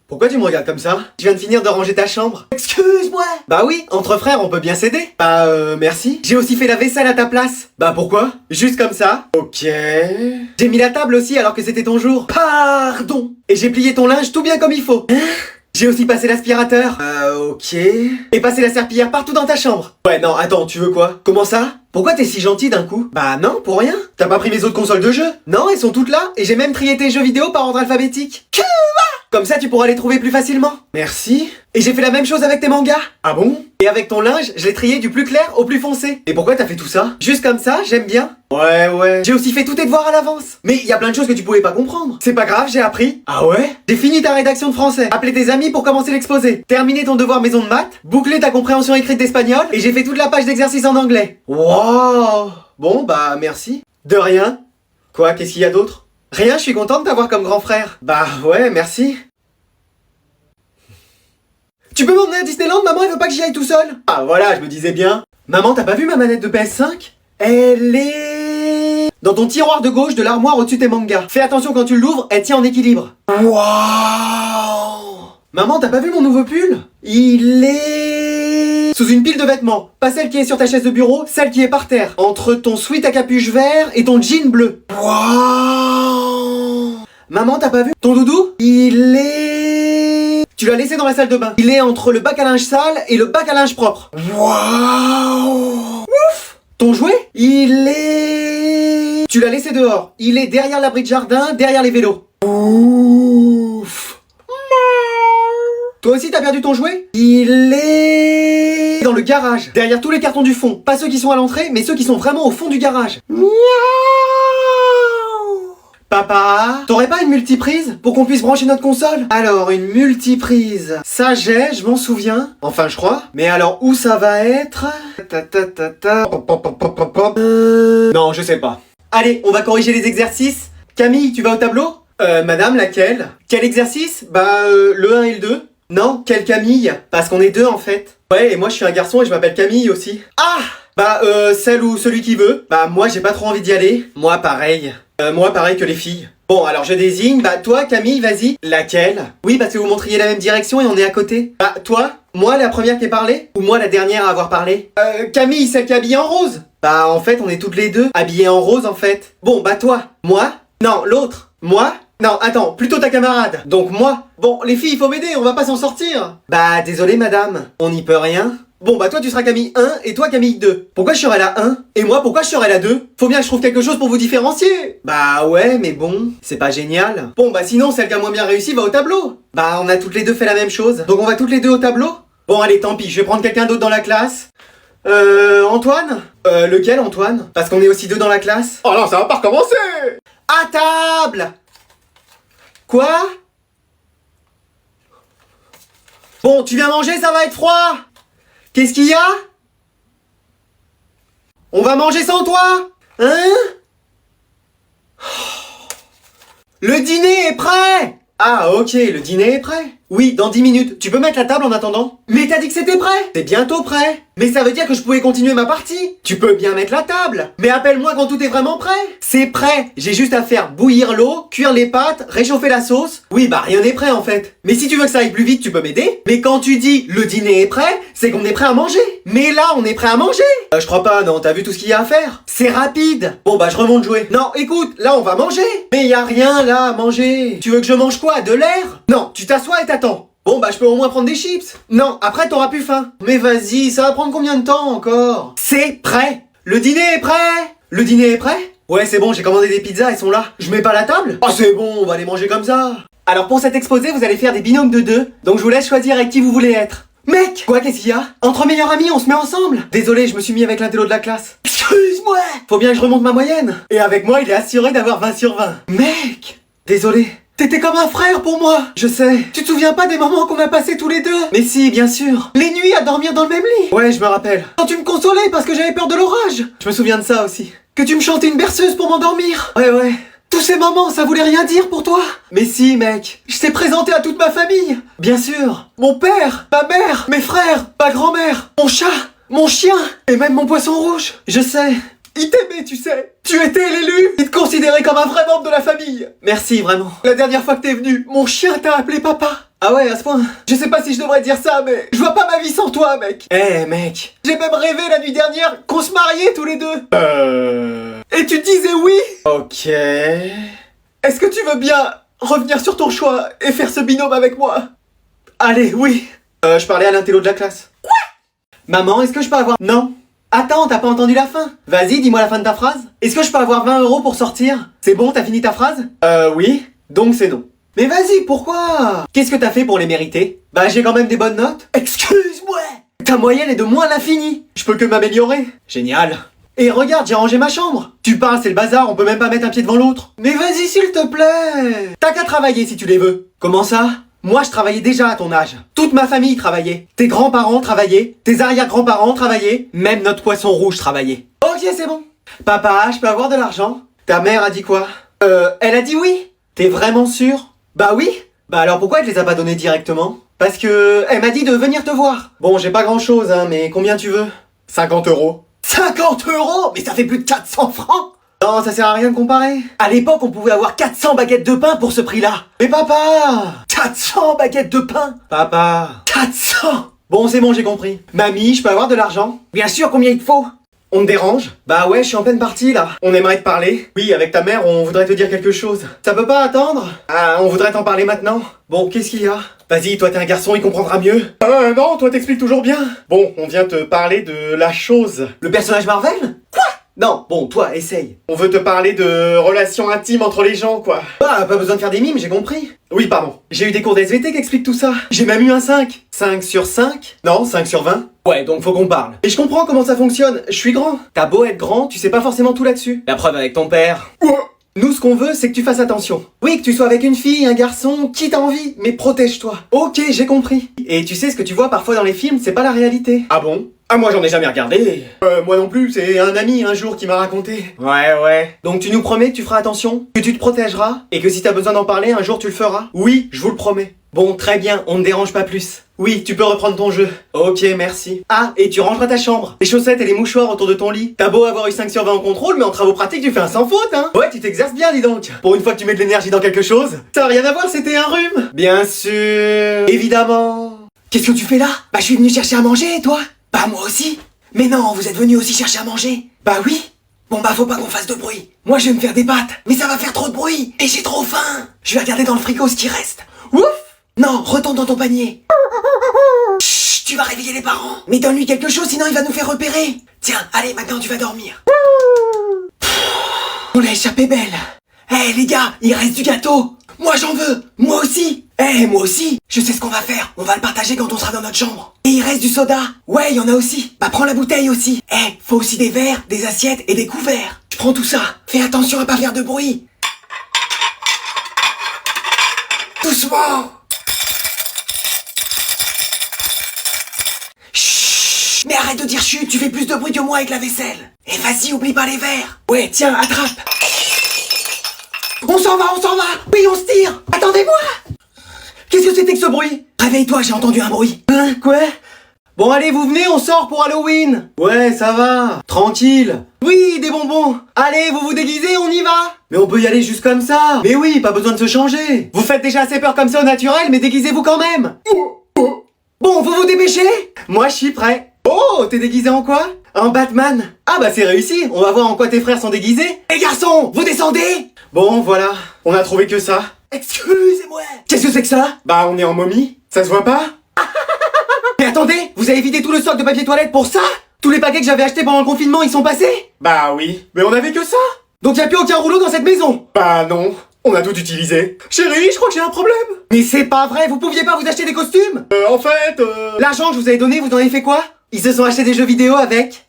Pourquoi tu me regardes comme ça? Je viens de finir de ranger ta chambre. Excuse-moi. Bah oui, entre frères on peut bien s'aider. Bah merci. J'ai aussi fait la vaisselle à ta place. Bah pourquoi? Juste comme ça. Ok. J'ai mis la table aussi alors que c'était ton jour. Pardon. Et j'ai plié ton linge tout bien comme il faut. J'ai aussi passé l'aspirateur. Ok. Et passé la serpillière partout dans ta chambre. Ouais, non, attends, tu veux quoi? Comment ça? Pourquoi t'es si gentil d'un coup? Bah non, pour rien. T'as pas pris mes autres consoles de jeux? Non, elles sont toutes là. Et j'ai même trié tes jeux vidéo par ordre alphabétique. Comme ça, tu pourras les trouver plus facilement. Merci. Et j'ai fait la même chose avec tes mangas. Ah bon? Et avec ton linge, je l'ai trié du plus clair au plus foncé. Et pourquoi t'as fait tout ça? Juste comme ça, j'aime bien. Ouais. J'ai aussi fait tous tes devoirs à l'avance. Mais il y a plein de choses que tu pouvais pas comprendre. C'est pas grave, j'ai appris. Ah ouais? J'ai fini ta rédaction de français. Appelé tes amis pour commencer l'exposé. Terminé ton devoir maison de maths. Bouclé ta compréhension écrite d'espagnol. Et j'ai fait toute la page d'exercice en anglais. Wow. Bon, bah merci. De rien. Quoi, qu'est-ce qu'il y a d'autre? Rien, je suis contente de t'avoir comme grand frère. Bah ouais, merci. Tu peux m'emmener à Disneyland, maman, elle veut pas que j'y aille tout seul. Ah voilà, je me disais bien. Maman, t'as pas vu ma manette de PS5? Elle est... dans ton tiroir de gauche de l'armoire au-dessus de tes mangas. Fais attention quand tu l'ouvres, elle tient en équilibre. Waouh. Maman, t'as pas vu mon nouveau pull? Il est... sous une pile de vêtements. Pas celle qui est sur ta chaise de bureau, celle qui est par terre. Entre ton sweat à capuche vert et ton jean bleu. Waouh. Maman, t'as pas vu ton doudou? Il est... tu l'as laissé dans la salle de bain. Il est entre le bac à linge sale et le bac à linge propre. Waouh. Ouf. Ton jouet? Il est... tu l'as laissé dehors. Il est derrière l'abri de jardin, derrière les vélos. Ouf. Toi aussi t'as perdu ton jouet? Il est... dans le garage, derrière tous les cartons du fond. Pas ceux qui sont à l'entrée, mais ceux qui sont vraiment au fond du garage. Miaou. Papa, t'aurais pas une multiprise pour qu'on puisse brancher notre console? Alors, une multiprise, ça j'ai, je m'en souviens. Enfin, je crois. Mais alors, où ça va être? Non, je sais pas. Allez, on va corriger les exercices. Camille, tu vas au tableau? Madame, laquelle? Quel exercice? Bah, le 1 et le 2. Non, quelle Camille? Parce qu'on est deux en fait. Ouais, et moi je suis un garçon et je m'appelle Camille aussi. Ah! Bah, celle ou celui qui veut. Bah, moi j'ai pas trop envie d'y aller. Moi pareil. Moi pareil que les filles. Bon, alors je désigne. Bah, toi Camille, vas-y. Laquelle? Oui, parce que vous montriez la même direction et on est à côté. Bah, toi? Moi la première qui a parlé? Ou moi la dernière à avoir parlé? Camille, celle qui est habillée en rose. Bah, en fait, on est toutes les deux habillées en rose en fait. Bon, bah toi. Moi? Non, l'autre. Moi? Non, attends, plutôt ta camarade. Donc moi. Bon, les filles, il faut m'aider, on va pas s'en sortir. Bah, désolé madame, on n'y peut rien. Bon, bah toi tu seras Camille 1 et toi Camille 2. Pourquoi je serai la 1? Et moi, pourquoi je serai la 2? Faut bien que je trouve quelque chose pour vous différencier. Bah ouais, mais bon, c'est pas génial. Bon, bah sinon, celle qui a moins bien réussi va au tableau. Bah, on a toutes les deux fait la même chose. Donc on va toutes les deux au tableau? Bon, allez, tant pis, je vais prendre quelqu'un d'autre dans la classe. Antoine? Lequel Antoine? Parce qu'on est aussi deux dans la classe. Oh non, ça va pas recommencer. À table! Quoi? Bon, tu viens manger, ça va être froid. Qu'est-ce qu'il y a? On va manger sans toi? Hein? Le dîner est prêt! Ah ok, le dîner est prêt. Oui, dans 10 minutes. Tu peux mettre la table en attendant? Mais t'as dit que c'était prêt! C'est bientôt prêt. Mais ça veut dire que je pouvais continuer ma partie. Tu peux bien mettre la table. Mais appelle-moi quand tout est vraiment prêt. C'est prêt. J'ai juste à faire bouillir l'eau, cuire les pâtes, réchauffer la sauce. Oui, bah rien n'est prêt en fait. Mais si tu veux que ça aille plus vite, tu peux m'aider. Mais quand tu dis le dîner est prêt, c'est qu'on est prêt à manger. Mais là, on est prêt à manger. Je crois pas, non, t'as vu tout ce qu'il y a à faire? C'est rapide. Bon bah je remonte jouer. Non, écoute, là on va manger. Mais y a rien là à manger. Tu veux que je mange quoi? De l'air? Non, tu t'assois et t'attends. Bon bah je peux au moins prendre des chips. Non, après t'auras plus faim. Mais vas-y, ça va prendre combien de temps encore? C'est prêt. Le dîner est prêt. Le dîner est prêt? Ouais, c'est bon, j'ai commandé des pizzas, elles sont là. Je mets pas la table? Ah c'est bon, on va les manger comme ça. Alors pour cet exposé, vous allez faire des binômes de deux. Donc je vous laisse choisir avec qui vous voulez être. Mec! Quoi, qu'est-ce qu'il y a? Entre meilleurs amis, on se met ensemble. Désolé, je me suis mis avec l'intello de la classe. Excuse-moi. Faut bien que je remonte ma moyenne. Et avec moi, il est assuré d'avoir 20 sur 20. Mec! Désolé. T'étais comme un frère pour moi. Je sais. Tu te souviens pas des moments qu'on a passés tous les deux? Mais si, bien sûr. Les nuits à dormir dans le même lit. Ouais, je me rappelle. Quand tu me consolais parce que j'avais peur de l'orage. Je me souviens de ça aussi. Que tu me chantais une berceuse pour m'endormir. Ouais. Tous ces moments, ça voulait rien dire pour toi? Mais si, mec. Je t'ai présenté à toute ma famille. Bien sûr. Mon père, ma mère, mes frères, ma grand-mère, mon chat, mon chien, et même mon poisson rouge. Je sais. Il t'aimait, tu sais. Tu étais l'élu. Il te considérait comme un vrai membre de la famille. Merci, vraiment. La dernière fois que t'es venu, mon chien t'a appelé papa. Ah ouais, à ce point. Je sais pas si je devrais dire ça, mais je vois pas ma vie sans toi, mec. Eh, mec. J'ai même rêvé la nuit dernière qu'on se mariait tous les deux. Et tu disais oui. Ok. Est-ce que tu veux bien revenir sur ton choix et faire ce binôme avec moi? Allez, oui. Je parlais à l'intello de la classe. Quoi? Maman, est-ce que je peux avoir... Non. Attends, t'as pas entendu la fin? Vas-y, dis-moi la fin de ta phrase. Est-ce que je peux avoir 20 € pour sortir? C'est bon, t'as fini ta phrase? Oui. Donc c'est non. Mais vas-y, pourquoi? Qu'est-ce que t'as fait pour les mériter? Bah j'ai quand même des bonnes notes. Excuse-moi. Ta moyenne est de moins l'infini. Je peux que m'améliorer. Génial. Et regarde, j'ai rangé ma chambre. Tu parles, c'est le bazar, on peut même pas mettre un pied devant l'autre. Mais vas-y, s'il te plaît. T'as qu'à travailler si tu les veux. Comment ça? Moi, je travaillais déjà à ton âge. Toute ma famille travaillait. Tes grands-parents travaillaient. Tes arrière-grands-parents travaillaient. Même notre poisson rouge travaillait. Ok, c'est bon. Papa, je peux avoir de l'argent? Ta mère a dit quoi? Elle a dit oui. T'es vraiment sûr? Bah oui. Bah alors pourquoi elle les a pas donnés directement? Parce que elle m'a dit de venir te voir. Bon, j'ai pas grand-chose, hein, mais combien tu veux? 50 €. 50 €? Mais ça fait plus de 400 francs! Non, ça sert à rien de comparer. À l'époque, on pouvait avoir 400 baguettes de pain pour ce prix-là. Mais papa! 400 baguettes de pain! Papa! 400! Bon, c'est bon, j'ai compris. Mamie, je peux avoir de l'argent? Bien sûr, combien il te faut? On te dérange? Bah ouais, je suis en pleine partie là. On aimerait te parler. Oui, avec ta mère, on voudrait te dire quelque chose. Ça peut pas attendre? Ah, on voudrait t'en parler maintenant. Bon, qu'est-ce qu'il y a? Vas-y, toi t'es un garçon, il comprendra mieux. Non, toi t'expliques toujours bien. Bon, on vient te parler de la chose. Le personnage Marvel? Quoi? Non, bon, toi, essaye. On veut te parler de relations intimes entre les gens, quoi. Bah, pas besoin de faire des mimes, j'ai compris. Oui, pardon. J'ai eu des cours d'SVT qui expliquent tout ça. J'ai même eu un 5. 5 sur 5? Non, 5 sur 20. Ouais, donc faut qu'on parle. Et je comprends comment ça fonctionne, je suis grand. T'as beau être grand, tu sais pas forcément tout là-dessus. La preuve avec ton père. Nous, ce qu'on veut, c'est que tu fasses attention. Oui, que tu sois avec une fille, un garçon, qui t'as envie, mais protège-toi. Ok, j'ai compris. Et tu sais, ce que tu vois parfois dans les films, c'est pas la réalité. Ah bon? Ah, moi j'en ai jamais regardé. Moi non plus, c'est un ami un jour qui m'a raconté. Ouais. Donc tu nous promets que tu feras attention, que tu te protégeras, et que si t'as besoin d'en parler, un jour tu le feras? Oui, je vous le promets. Bon, très bien, on ne dérange pas plus. Oui, tu peux reprendre ton jeu. Ok, merci. Ah, et tu rangeras ta chambre. Les chaussettes et les mouchoirs autour de ton lit. T'as beau avoir eu 5 sur 20 en contrôle, mais en travaux pratiques, tu fais un sans faute, hein. Ouais, tu t'exerces bien, dis donc. Pour une fois que tu mets de l'énergie dans quelque chose. Ça a rien à voir, c'était un rhume. Bien sûr. Évidemment. Qu'est-ce que tu fais là? Bah, je suis venu chercher à manger, et toi? Bah, moi aussi. Mais non, vous êtes venu aussi chercher à manger. Bah oui. Bon bah faut pas qu'on fasse de bruit. Moi je vais me faire des pâtes, mais ça va faire trop de bruit. Et j'ai trop faim. Je vais regarder dans le frigo ce qui reste. Ouf. Non, retourne dans ton panier. Chut, tu vas réveiller les parents. Mais donne-lui quelque chose, sinon il va nous faire repérer. Tiens, allez, maintenant tu vas dormir. On l'a échappé belle. Eh les gars, il reste du gâteau. Moi j'en veux. Moi aussi. Moi aussi. Je sais ce qu'on va faire. On va le partager quand on sera dans notre chambre. Et il reste du soda. Ouais, il y en a aussi. Bah prends la bouteille aussi. Faut aussi des verres, des assiettes et des couverts. Je prends tout ça. Fais attention à pas faire de bruit. Doucement. Chut. Mais arrête de dire chut, tu fais plus de bruit que moi avec la vaisselle. Et vas-y, oublie pas les verres. Ouais, tiens, attrape. On s'en va. Oui, on se tire. Attendez-moi. Qu'est-ce que c'était que ce bruit? Réveille-toi, j'ai entendu un bruit. Hein? Quoi? Bon allez, vous venez, on sort pour Halloween. Ouais, ça va. Tranquille. Oui, des bonbons. Allez, vous vous déguisez, on y va. Mais on peut y aller juste comme ça. Mais oui, pas besoin de se changer. Vous faites déjà assez peur comme ça au naturel, mais déguisez-vous quand même. Bon, vous vous dépêchez? Moi, je suis prêt. Oh, t'es déguisé en quoi? En Batman. Ah bah c'est réussi, on va voir en quoi tes frères sont déguisés. Les garçons, vous descendez? Bon, voilà, on a trouvé que ça. Excusez-moi. Qu'est-ce que c'est que ça? Bah on est en momie, ça se voit pas? Mais attendez, vous avez vidé tout le stock de papier toilette pour ça? Tous les paquets que j'avais achetés pendant le confinement, ils sont passés? Bah oui, mais on avait que ça. Donc y a plus aucun rouleau dans cette maison? Bah non, on a tout utilisé. Chérie, je crois que j'ai un problème. Mais c'est pas vrai, vous pouviez pas vous acheter des costumes? L'argent que je vous avais donné, vous en avez fait quoi? Ils se sont achetés des jeux vidéo avec?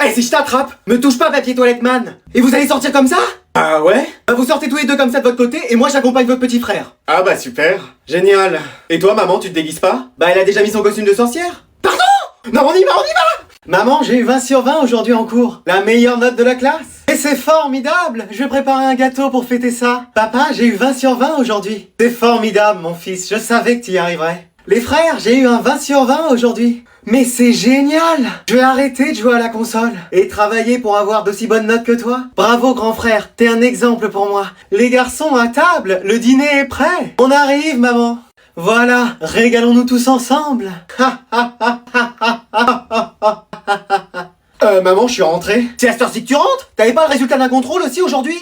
Eh, si je t'attrape, me touche pas papier toilette man. Et vous allez sortir comme ça? Ah ouais? Bah vous sortez tous les deux comme ça de votre côté et moi j'accompagne votre petit frère. Ah bah super, génial. Et toi maman, tu te déguises pas? Bah elle a déjà mis son costume de sorcière. Pardon? Non, on y va. Maman, j'ai eu 20 sur 20 aujourd'hui en cours. La meilleure note de la classe. Et c'est formidable. Je vais préparer un gâteau pour fêter ça. Papa, j'ai eu 20 sur 20 aujourd'hui. C'est formidable mon fils, je savais que tu y arriverais. Les frères, j'ai eu un 20 sur 20 aujourd'hui. Mais c'est génial! Je vais arrêter de jouer à la console et travailler pour avoir d'aussi bonnes notes que toi. Bravo grand frère, t'es un exemple pour moi. Les garçons à table, le dîner est prêt. On arrive maman. Voilà, régalons-nous tous ensemble. Maman, je suis rentré. C'est à cette heure-ci que tu rentres? T'avais pas le résultat d'un contrôle aussi aujourd'hui?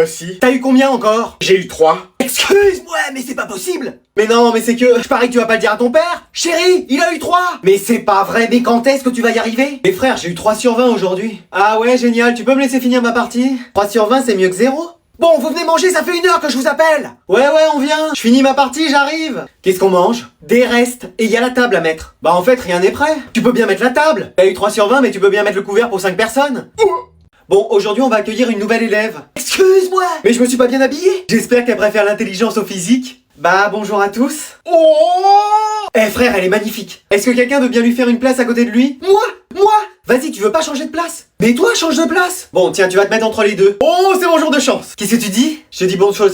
Si. T'as eu combien encore? J'ai eu 3. Excuse-moi, mais c'est pas possible. Mais non, mais c'est que... Je parie que tu vas pas le dire à ton père. Chérie, il a eu 3. Mais c'est pas vrai, mais quand est-ce que tu vas y arriver? Mais frère, j'ai eu 3 sur 20 aujourd'hui. Ah ouais, génial, tu peux me laisser finir ma partie? 3 sur 20, c'est mieux que 0. Bon, vous venez manger, ça fait 1 heure que je vous appelle. Ouais, on vient. Je finis ma partie, j'arrive. Qu'est-ce qu'on mange? Des restes. Et il y a la table à mettre. Bah en fait, rien n'est prêt. Tu peux bien mettre la table. T'as eu 3 sur 20, mais tu peux bien mettre le couvert pour 5 personnes. Bon, aujourd'hui, on va accueillir une nouvelle élève. Excuse-moi, mais je me suis pas bien habillé. J'espère qu'elle préfère l'intelligence au physique. Bah, bonjour à tous. Eh frère, elle est magnifique. Est-ce que quelqu'un veut bien lui faire une place à côté de lui? Moi. Vas-y, tu veux pas changer de place? Mais toi, change de place. Bon, tiens, tu vas te mettre entre les deux. Oh, c'est mon jour de chance. Qu'est-ce que tu dis? Je te dis bon, ça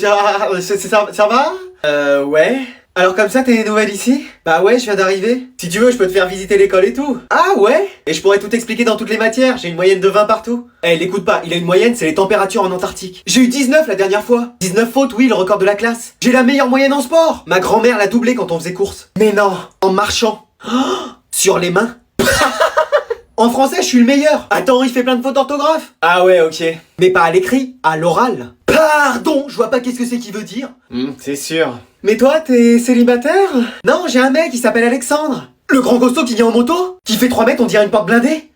va? Ouais. Alors comme ça, t'es nouvelle ici? Bah ouais, je viens d'arriver. Si tu veux, je peux te faire visiter l'école et tout. Ah ouais? Et je pourrais tout expliquer dans toutes les matières, j'ai une moyenne de 20 partout. Eh, l'écoute pas, il a une moyenne, c'est les températures en Antarctique. J'ai eu 19 la dernière fois. 19 fautes, oui, le record de la classe. J'ai la meilleure moyenne en sport. Ma grand-mère l'a doublé quand on faisait course. Mais non, en marchant. Sur les mains. En français, je suis le meilleur. Attends, il fait plein de fautes d'orthographe. Ah ouais, ok. Mais pas à l'écrit, à l'oral. Pardon, je vois pas qu'est-ce que c'est qu'il veut dire. C'est sûr. Mais toi, t'es célibataire? Non, j'ai un mec qui s'appelle Alexandre. Le grand costaud qui vient en moto? Qui fait 3 mètres, on dirait une porte blindée?